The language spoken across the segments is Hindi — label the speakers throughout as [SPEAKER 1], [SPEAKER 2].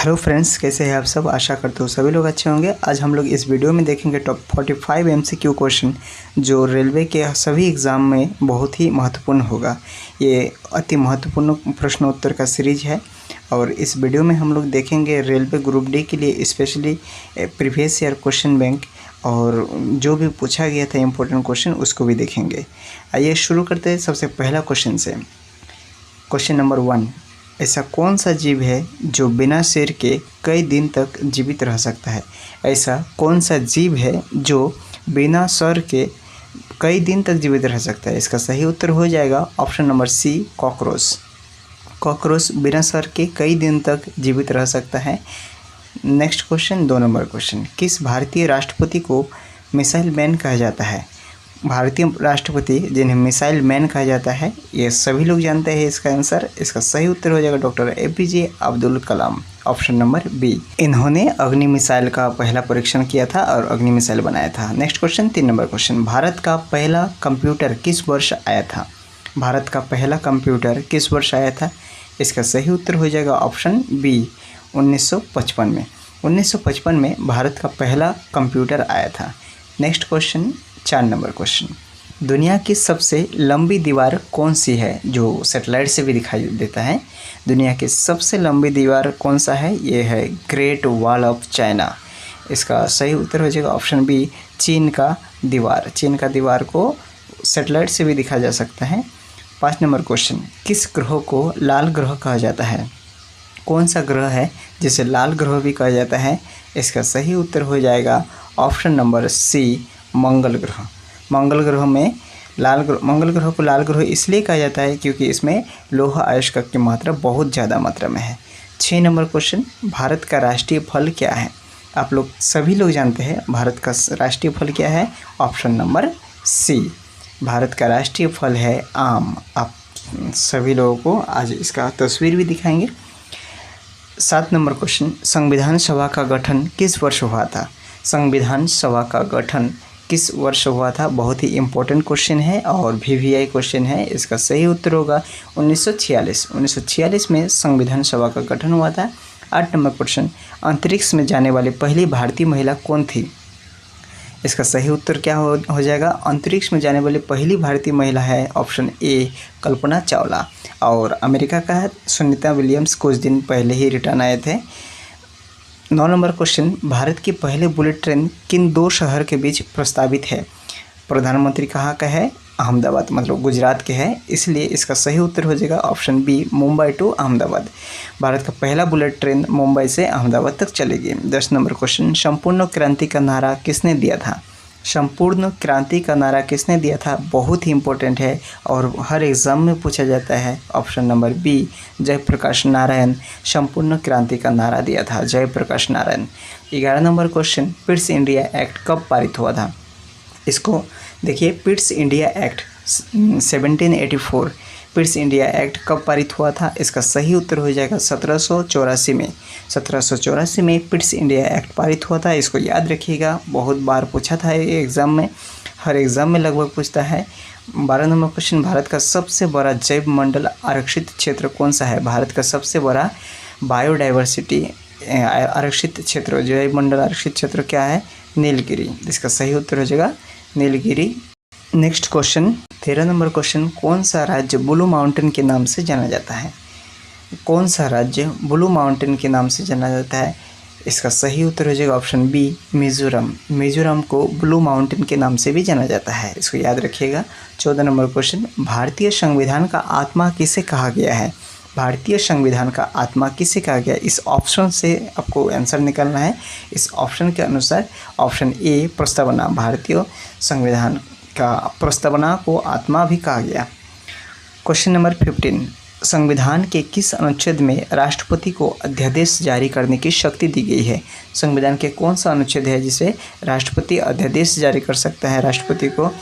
[SPEAKER 1] हेलो फ्रेंड्स, कैसे हैं आप सब। आशा करते हो सभी लोग अच्छे होंगे। आज हम लोग इस वीडियो में देखेंगे टॉप 45 एमसीक्यू क्वेश्चन जो रेलवे के सभी एग्ज़ाम में बहुत ही महत्वपूर्ण होगा। ये अति महत्वपूर्ण प्रश्नोत्तर का सीरीज है और इस वीडियो में हम लोग देखेंगे रेलवे ग्रुप डी के लिए specially previous year question bank और जो भी पूछा गया था इम्पोर्टेंट क्वेश्चन उसको भी देखेंगे। आइए शुरू करते हैं सबसे पहला क्वेश्चन से। क्वेश्चन नंबर 1, ऐसा कौन सा जीव है जो बिना सिर के कई दिन तक जीवित रह सकता है। ऐसा कौन सा जीव है जो बिना सर के कई दिन तक जीवित रह सकता है। इसका सही उत्तर हो जाएगा option number C, cockroach. Cockroach बिना सर के कई दिन तक जीवित रह सकता है। नेक्स्ट क्वेश्चन, 2 नंबर क्वेश्चन, किस भारतीय राष्ट्रपति को मिसाइल मैन कहा जाता है। भारतीय राष्ट्रपति जिन्हें मिसाइल मैन कहा जाता है ये सभी लोग जानते हैं इसका आंसर। इसका सही उत्तर हो जाएगा doctor APJ Abdul Kalam, option number B. इन्होंने अग्नि मिसाइल का पहला परीक्षण किया था और अग्नि मिसाइल बनाया था। Next question, 3 number question, Bharat का पहला कंप्यूटर किस वर्ष आया था। भारत का पहला कंप्यूटर किस वर्ष आया था। इसका सही उत्तर हो जाएगा ऑप्शन बी, 1955 में। 1955 में भारत का पहला कंप्यूटर आया था। नेक्स्ट क्वेश्चन, 4 नंबर क्वेश्चन, दुनिया की सबसे लंबी दीवार कौन सी है जो सैटेलाइट से भी दिखाई देता है। दुनिया की सबसे लंबी दीवार कौन सा है, ये है ग्रेट वॉल ऑफ चाइना। इसका सही उत्तर हो जाएगा ऑप्शन बी, चीन का दीवार। चीन का दीवार को सैटेलाइट से भी दिखा जा सकता है। 5 नंबर क्वेश्चन, किस ग्रह को लाल ग्रह कहा जाता है। कौन सा ग्रह है जिसे लाल ग्रह भी कहा जाता है। इसका सही उत्तर हो जाएगा ऑप्शन नंबर सी, मंगल ग्रह। मंगल ग्रह को लाल ग्रह इसलिए कहा जाता है क्योंकि इसमें लौह अयस्क की मात्रा बहुत ज़्यादा मात्रा में है। 6 नंबर क्वेश्चन, भारत का राष्ट्रीय फल क्या है। आप लोग सभी लोग जानते हैं भारत का राष्ट्रीय फल क्या है। ऑप्शन नंबर सी, भारत का राष्ट्रीय फल है आम। आप सभी लोगों को आज इसका तस्वीर भी दिखाएंगे। 7 नंबर क्वेश्चन, संविधान सभा का गठन किस वर्ष हुआ था। संविधान सभा का गठन किस वर्ष हुआ था। बहुत ही इम्पोर्टेंट क्वेश्चन है और वीवीआई क्वेश्चन है। इसका सही उत्तर होगा 1946। 1946 में संविधान सभा का गठन हुआ था। 8 नंबर क्वेश्चन, अंतरिक्ष में जाने वाली पहली भारतीय महिला कौन थी। इसका सही उत्तर क्या हो जाएगा। अंतरिक्ष में जाने वाली पहली भारतीय महिला है ऑप्शन ए, कल्पना चावला। और अमेरिका का है सुनीता विलियम्स, कुछ दिन पहले ही रिटर्न आए थे। 9 नंबर क्वेश्चन, भारत की पहले बुलेट ट्रेन किन 2 शहर के बीच प्रस्तावित है। प्रधानमंत्री कहाँ का है, अहमदाबाद, मतलब गुजरात के है, इसलिए इसका सही उत्तर हो जाएगा option B, Mumbai to Ahmedabad. Bharat का पहला बुलेट ट्रेन मुंबई से अहमदाबाद तक चलेगी। 10 नंबर क्वेश्चन, संपूर्ण क्रांति का नारा किसने दिया था। संपूर्ण क्रांति का नारा किसने दिया था, बहुत ही इंपॉर्टेंट है और हर एग्ज़ाम में पूछा जाता है। Option number B, Jayaprakash Narayan संपूर्ण क्रांति का नारा दिया था, Jayaprakash Narayan. 11 number question, Pitt's India Act कब पारित हुआ था। इसको देखिए, Pitt's India Act 1784, Pitt's India Act कब पारित हुआ था। इसका सही उत्तर हो जाएगा 1784 में। 1784 में पिट्स इंडिया एक्ट पारित हुआ था। इसको याद रखिएगा, बहुत बार पूछा था ये एग्ज़ाम में, हर एग्ज़ाम में लगभग पूछता है। 12 नंबर क्वेश्चन, भारत का सबसे बड़ा जैव मंडल आरक्षित क्षेत्र कौन सा है। भारत का सबसे बड़ा बायोडाइवर्सिटी आरक्षित क्षेत्र, जैव मंडल आरक्षित क्षेत्र क्या है, नीलगिरी। इसका सही उत्तर हो जाएगा Nilgiri. Next question, 13 number question, कौन सा राज्य ब्लू माउंटेन के नाम से जाना जाता है। कौन सा राज्य ब्लू माउंटेन के नाम से जाना जाता है। इसका सही उत्तर हो जाएगा ऑप्शन बी, मिजोरम। मिजोरम को ब्लू माउंटेन के नाम से भी जाना जाता है, इसको याद रखिएगा। 14 नंबर क्वेश्चन, भारतीय संविधान का आत्मा किसे कहा गया है। भारतीय संविधान का आत्मा किसे कहा गया। इस ऑप्शन से आपको आंसर निकालना है। इस ऑप्शन के अनुसार ऑप्शन ए, प्रस्तावना। भारतीय संविधान का प्रस्तावना को आत्मा भी कहा गया। क्वेश्चन नंबर 15, संविधान के किस अनुच्छेद में राष्ट्रपति को अध्यादेश जारी करने की शक्ति दी गई है। संविधान के कौन सा अनुच्छेद है जिसे राष्ट्रपति अध्यादेश जारी कर सकता है। राष्ट्रपति को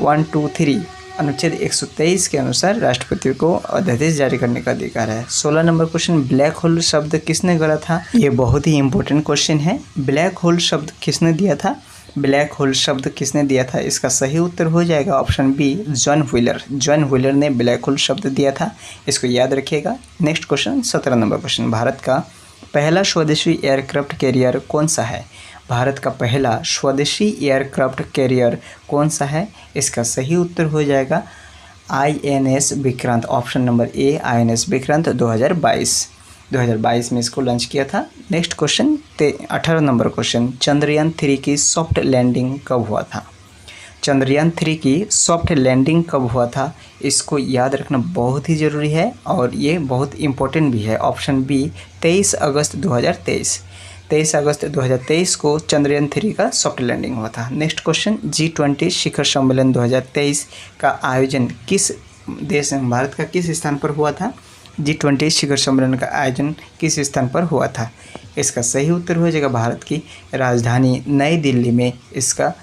[SPEAKER 1] 1, 2, 3 अनुच्छेद 123 के अनुसार राष्ट्रपति को अध्यादेश जारी करने का अधिकार है। 16 नंबर क्वेश्चन, ब्लैक होल शब्द किसने गढ़ा था। ये बहुत ही इंपॉर्टेंट क्वेश्चन है। ब्लैक होल शब्द किसने दिया था। ब्लैक होल शब्द किसने दिया था। इसका सही उत्तर हो जाएगा option B, John Wheeler. John Wheeler ने ब्लैक होल शब्द दिया था, इसको याद रखिएगा। Next question 17 number question, Bharat का पहला स्वदेशी एयरक्राफ्ट कैरियर कौन सा है? भारत का पहला स्वदेशी एयरक्राफ्ट कैरियर कौन सा है? इसका सही उत्तर हो जाएगा INS Vikrant. Option number A INS Vikrant 2022 में इसको लॉन्च किया था। Next question 18 number question, Chandrayaan 3 की सॉफ्ट लैंडिंग कब हुआ था? चंद्रयान 3 की सॉफ्ट लैंडिंग कब हुआ था? इसको याद रखना बहुत ही ज़रूरी है और ये बहुत इम्पोर्टेंट भी है। ऑप्शन बी 23 अगस्त 2023। 23 अगस्त 2023 को चंद्रयान 3 का सॉफ्ट लैंडिंग हुआ था। नेक्स्ट क्वेश्चन, G20 शिखर सम्मेलन 2023 का आयोजन किस देश भारत का किस स्थान पर हुआ था? G20 शिखर सम्मेलन का आयोजन किस स्थान पर हुआ था? इसका सही उत्तर हो जाएगा भारत की राजधानी नई दिल्ली में इसका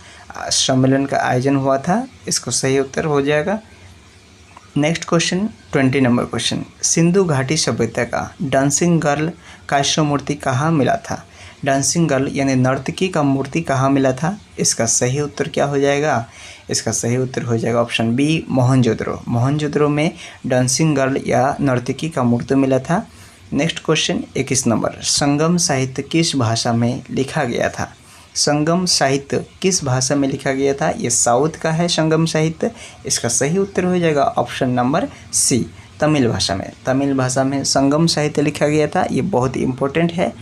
[SPEAKER 1] सम्मेलन का आयोजन हुआ था। इसको सही उत्तर हो जाएगा। Next question 20 number question, Sindhu घाटी सभ्यता का डांसिंग गर्ल काष्य मूर्ति कहाँ मिला था? डांसिंग गर्ल यानी नर्तकी का मूर्ति कहाँ मिला था? इसका सही उत्तर क्या हो जाएगा? इसका सही उत्तर हो जाएगा ऑप्शन बी मोहनजोदड़ो। मोहनजोदड़ो में डांसिंग गर्ल या नर्तकी का मूर्ति मिला था। नेक्स्ट क्वेश्चन 21 नंबर, संगम साहित्य किस भाषा में लिखा गया था? संगम साहित्य किस भाषा में लिखा गया था? ये साउथ का है संगम साहित्य। इसका सही उत्तर हो जाएगा ऑप्शन नंबर सी तमिल भाषा में। तमिल भाषा में संगम साहित्य लिखा गया था। ये बहुत इंपॉर्टेंट है।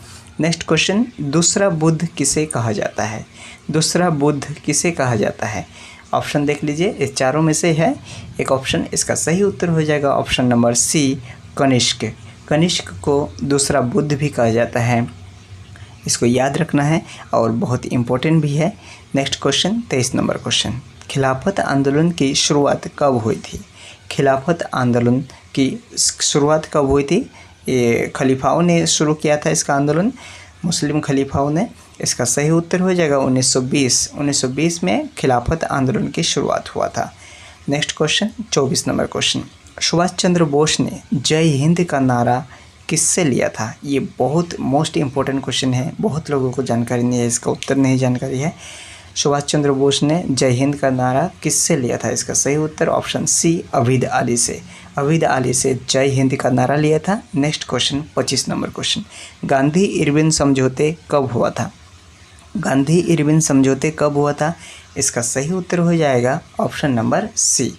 [SPEAKER 1] नेक्स्ट क्वेश्चन, दूसरा बुद्ध किसे कहा जाता है? दूसरा बुद्ध किसे कहा जाता है? ऑप्शन देख लीजिए, इस चारों में से है एक ऑप्शन। इसका सही उत्तर हो जाएगा option number C Kanishka. Kanishka को दूसरा बुद्ध भी कहा जाता है। इसको याद रखना है और बहुत इम्पोर्टेंट भी है। नेक्स्ट क्वेश्चन 23 नंबर क्वेश्चन, खिलाफत आंदोलन की शुरुआत कब हुई थी? खिलाफत आंदोलन की शुरुआत कब हुई थी? ये खलीफाओं ने शुरू किया था इसका आंदोलन, मुस्लिम खलीफाओं ने। इसका सही उत्तर हो जाएगा 1920 में खिलाफत आंदोलन की शुरुआत हुआ था। Next question 24 number question, Subhash Chandra Bose ने जय हिंद का नारा किससे लिया था? ये बहुत मोस्ट इम्पोर्टेंट क्वेश्चन है, बहुत लोगों को जानकारी नहीं है, इसका उत्तर नहीं जानकारी है। सुभाष चंद्र बोस ने जय हिंद का नारा किससे लिया था? इसका सही उत्तर ऑप्शन सी अबीद अली से। अबीद अली से जय हिंद का नारा लिया था। Next question 25 number question, Gandhi Irwin समझौते कब हुआ था? गांधी इरविन समझौते कब हुआ था? इसका सही उत्तर हो जाएगा option number C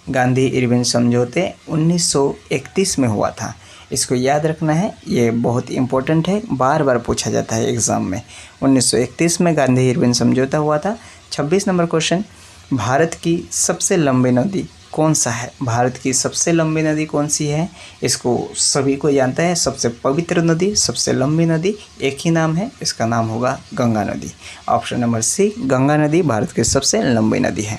[SPEAKER 1] Gandhi Irwin समझौते 1931 में हुआ था। इसको याद रखना है, ये बहुत इंपॉर्टेंट है, बार बार पूछा जाता है एग्ज़ाम में। 1931 में गांधी इरविन समझौता हुआ था। 26 नंबर क्वेश्चन, भारत की सबसे लंबी नदी कौन सा है? भारत की सबसे लंबी नदी कौन सी है? इसको सभी को जानता है, सबसे पवित्र नदी, सबसे लंबी नदी एक ही नाम है, इसका नाम होगा गंगा नदी। ऑप्शन नंबर सी गंगा नदी भारत की सबसे लंबी नदी है।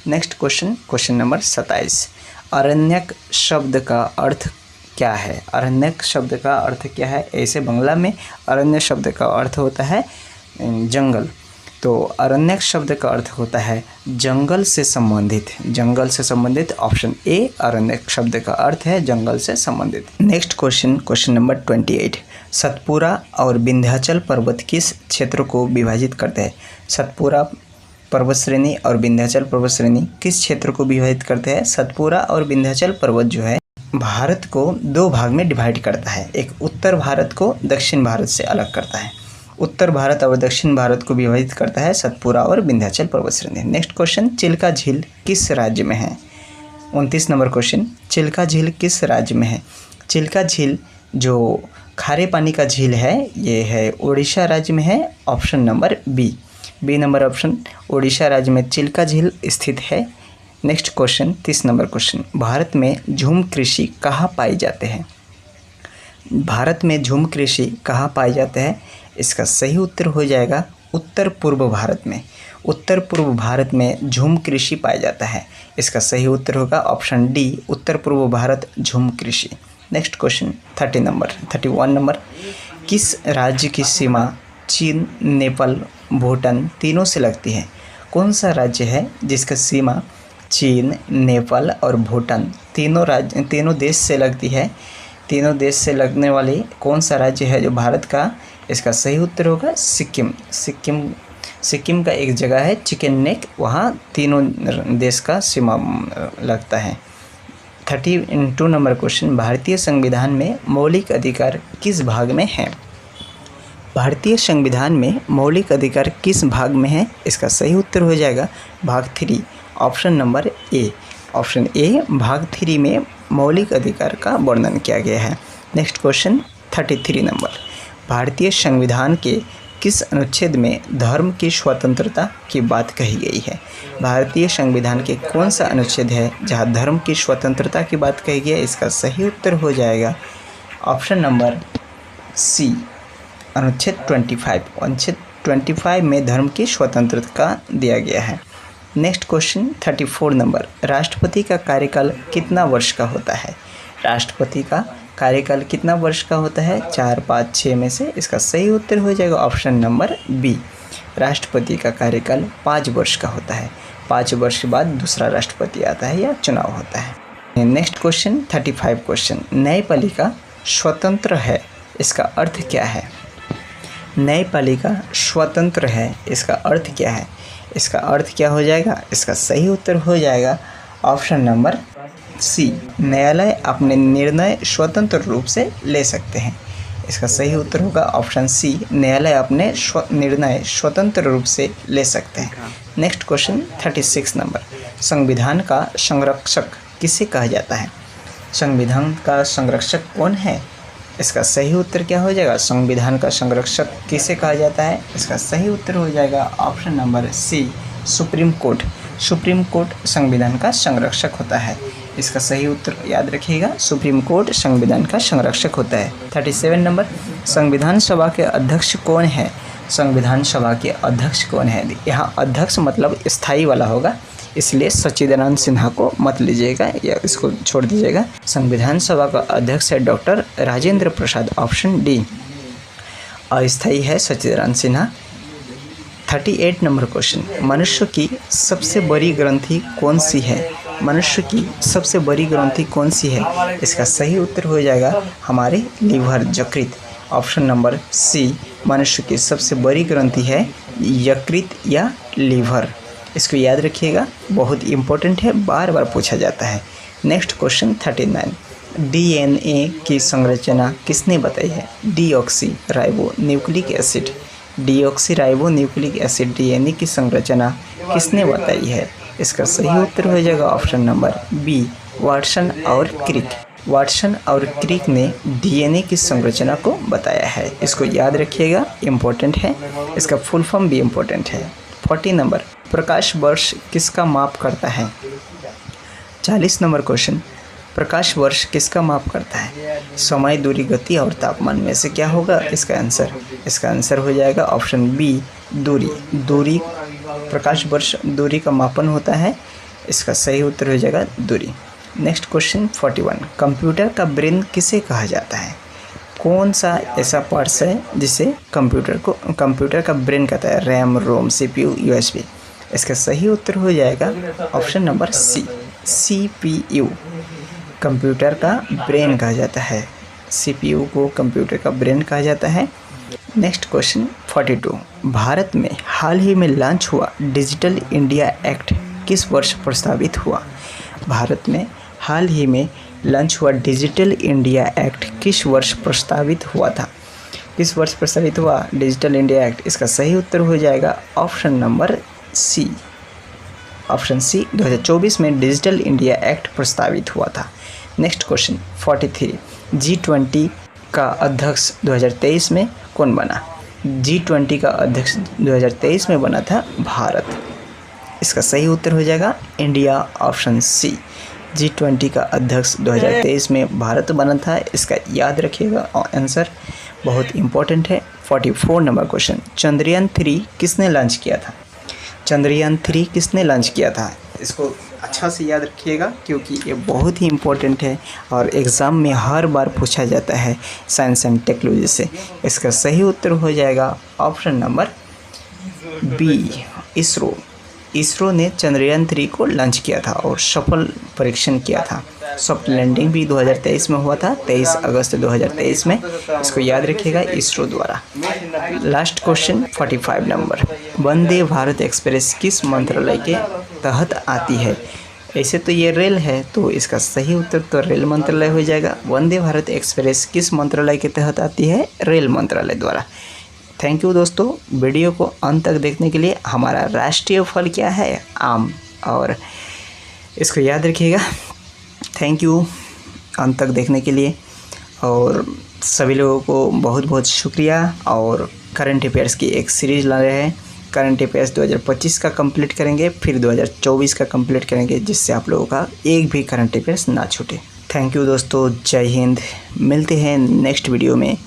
[SPEAKER 1] नेक्स्ट क्वेश्चन नंबर 27, अरण्यक शब्द का अर्थ क्या है? अरण्यक शब्द का अर्थ क्या है? ऐसे बांग्ला में अरण्य शब्द का अर्थ होता है जंगल, तो अरण्यक शब्द का अर्थ होता है जंगल से संबंधित। जंगल से संबंधित ऑप्शन ए अरण्यक शब्द का अर्थ है जंगल से संबंधित। नेक्स्ट क्वेश्चन नंबर 28, सतपुरा और विंध्याचल पर्वत किस क्षेत्र को विभाजित करते हैं? सतपुरा पर्वत श्रेणी और विंध्याचल पर्वत श्रेणी किस क्षेत्र को विभाजित करते हैं? सतपुरा और विंध्याचल पर्वत जो है भारत को दो भाग में डिवाइड करता है। एक उत्तर भारत को दक्षिण भारत से अलग करता है। उत्तर भारत और दक्षिण भारत को विभाजित करता है सतपुरा और विंध्याचल पर्वत श्रेणी। नेक्स्ट क्वेश्चन, चिल्का झील किस राज्य में है? 29 नंबर क्वेश्चन, चिल्का झील किस राज्य में है? चिल्का झील जो खारे पानी का झील है ये है उड़ीसा राज्य में है। Option number B number option, Orissa राज्य में चिल्का झील स्थित है। Next question 30 number question, Bharat में झूम कृषि कहाँ पाए जाते हैं? भारत में झूम कृषि कहाँ पाए जाते हैं? इसका सही उत्तर हो जाएगा उत्तर पूर्व भारत में। उत्तर पूर्व भारत में झूम कृषि पाया जाता है। इसका सही उत्तर होगा ऑप्शन डी उत्तर पूर्व भारत झूम कृषि। नेक्स्ट क्वेश्चन 31 नंबर, किस राज्य की सीमा चीन, नेपाल, भूटान तीनों से लगती है? कौन सा राज्य है जिसका सीमा चीन, नेपाल और भूटान तीनों देश से लगती है? तीनों देश से लगने वाली कौन सा राज्य है जो भारत का? इसका सही उत्तर होगा सिक्किम। सिक्किम का एक जगह है चिकन नेक, वहाँ तीनों देश का सीमा लगता है। 32 नंबर क्वेश्चन, भारतीय संविधान में मौलिक अधिकार किस भाग में है? भारतीय संविधान में मौलिक अधिकार किस भाग में है? इसका सही उत्तर हो जाएगा भाग 3, option number A. Option A भाग 3 में मौलिक अधिकार का वर्णन किया गया है। नेक्स्ट क्वेश्चन 33 नंबर, भारतीय संविधान के किस अनुच्छेद में धर्म की स्वतंत्रता की बात कही गई है? भारतीय संविधान के कौन सा अनुच्छेद है जहां धर्म की स्वतंत्रता की बात कही गई है? इसका सही उत्तर हो जाएगा ऑप्शन नंबर सी, अनुच्छेद 25। अनुच्छेद 25 में धर्म की स्वतंत्रता का दिया गया है। नेक्स्ट क्वेश्चन 34 नंबर, राष्ट्रपति का कार्यकाल कितना वर्ष का होता है? राष्ट्रपति का कार्यकाल कितना वर्ष का होता है? 4, 5, 6 में से इसका सही उत्तर हो जाएगा ऑप्शन नंबर बी, राष्ट्रपति का कार्यकाल 5 वर्ष का होता है। 5 वर्ष के बाद दूसरा राष्ट्रपति आता है या चुनाव होता है। नेक्स्ट क्वेश्चन 35 क्वेश्चन, न्यायपालिका स्वतंत्र है, इसका अर्थ क्या है? न्यायपालिका स्वतंत्र है, इसका अर्थ क्या है? इसका अर्थ क्या हो जाएगा? इसका सही उत्तर हो जाएगा ऑप्शन नंबर सी, न्यायालय अपने निर्णय स्वतंत्र रूप से ले सकते हैं। इसका सही उत्तर होगा ऑप्शन सी, न्यायालय अपने निर्णय स्वतंत्र रूप से ले सकते हैं। नेक्स्ट क्वेश्चन 36 नंबर, संविधान का संरक्षक किसे कहा जाता है? संविधान का संरक्षक कौन है? इसका सही उत्तर क्या हो जाएगा? संविधान का संरक्षक किसे कहा जाता है? इसका सही उत्तर हो जाएगा option number C, supreme court. Supreme court संविधान का संरक्षक होता है। इसका सही उत्तर याद रखिएगा, सुप्रीम कोर्ट संविधान का संरक्षक होता है। 37 नंबर, संविधान सभा के अध्यक्ष कौन है? संविधान सभा के अध्यक्ष कौन है? यहाँ अध्यक्ष मतलब स्थायी वाला होगा, इसलिए सच्चिदानंद सिन्हा को मत लीजिएगा या इसको छोड़ दीजिएगा। संविधान सभा का अध्यक्ष है doctor Rajendra Prasad, option D. अस्थायी है सच्चिदानंद सिन्हा। 38 नंबर क्वेश्चन, मनुष्य की सबसे बड़ी ग्रंथि कौन सी है? मनुष्य की सबसे बड़ी ग्रंथि कौन सी है? इसका सही उत्तर हो जाएगा हमारे लीवर, यकृत। ऑप्शन नंबर सी, मनुष्य की सबसे बड़ी ग्रंथि है यकृत या लीवर। इसको याद रखिएगा, बहुत इंपॉर्टेंट है, बार बार पूछा जाता है। नेक्स्ट क्वेश्चन 39, डीएनए की संरचना किसने बताई है? Deoxy ribo nucleic acid. Deoxy ribo nucleic acid DNA की संरचना किसने बताई है? इसका सही उत्तर हो जाएगा ऑप्शन नंबर बी, वाटसन और क्रिक। वाटसन और क्रिक ने डीएनए की संरचना को बताया है। इसको याद रखिएगा, इम्पोर्टेंट है, इसका फुल फॉर्म भी इम्पोर्टेंट है। 40 नंबर, प्रकाश वर्ष किसका माप करता है? 40 नंबर क्वेश्चन, प्रकाश वर्ष किसका माप करता है? समय, दूरी, गति और तापमान में से क्या होगा इसका आंसर? इसका आंसर हो जाएगा ऑप्शन बी, दूरी। दूरी, प्रकाश वर्ष दूरी का मापन होता है। इसका सही उत्तर हो जाएगा दूरी। नेक्स्ट क्वेश्चन 41, कंप्यूटर का ब्रेन किसे कहा जाता है? कौन सा ऐसा पार्ट्स है जिसे कंप्यूटर का ब्रेन कहता है? RAM, ROM, CPU, USB. इसका सही उत्तर हो जाएगा option number C, CPU. Computer का ब्रेन कहा जाता है, सीपीयू को कंप्यूटर का ब्रेन कहा जाता है। नेक्स्ट क्वेश्चन 42, भारत में हाल ही में लॉन्च हुआ डिजिटल इंडिया एक्ट किस वर्ष प्रस्तावित हुआ? भारत में हाल ही में लॉन्च हुआ डिजिटल इंडिया एक्ट किस वर्ष प्रस्तावित हुआ था? किस वर्ष प्रस्तावित हुआ डिजिटल इंडिया एक्ट? इसका सही उत्तर हो जाएगा option number C, option C, 2024 में डिजिटल इंडिया एक्ट प्रस्तावित हुआ था। नेक्स्ट क्वेश्चन 43, G20 का अध्यक्ष 2023 में कौन बना? G20 का अध्यक्ष 2023 में बना था भारत। इसका सही उत्तर हो जाएगा इंडिया, ऑप्शन सी। G20 का अध्यक्ष 2023 में भारत बना था। इसका याद रखिएगा, आंसर बहुत इंपॉर्टेंट है। 44 नंबर क्वेश्चन, चंद्रयान 3 किसने लॉन्च किया था? चंद्रयान 3 किसने लॉन्च किया था? इसको अच्छा से याद रखिएगा क्योंकि ये बहुत ही इम्पोर्टेंट है और एग्ज़ाम में हर बार पूछा जाता है साइंस एंड टेक्नोलॉजी से। इसका सही उत्तर हो जाएगा option number B, ISRO. ISRO ने चंद्रयान 3 को लॉन्च किया था और सफल परीक्षण किया था। सॉफ्ट लैंडिंग भी 2023 में हुआ था, 23 अगस्त 2023 में। इसको याद रखिएगा, इसरो द्वारा। Last question 45 number, Vande Bharat express किस मंत्रालय के तहत आती है? ऐसे तो ये रेल है, तो इसका सही उत्तर तो रेल मंत्रालय हो जाएगा। वंदे भारत एक्सप्रेस किस मंत्रालय के तहत आती है? रेल मंत्रालय द्वारा। थैंक यू दोस्तों, वीडियो को अंत तक देखने के लिए। हमारा राष्ट्रीय फल क्या है? आम, और इसको याद रखिएगा। थैंक यू अंत तक देखने के लिए, और सभी लोगों को बहुत बहुत शुक्रिया। और करंट अफेयर्स की एक सीरीज़ ला रहे हैं। करंट अफेयर्स 2025 का कंप्लीट करेंगे, फिर 2024 का कंप्लीट करेंगे, जिससे आप लोगों का एक भी करंट अफेयर्स ना छूटे। थैंक यू दोस्तों, जय हिंद। मिलते हैं नेक्स्ट वीडियो में।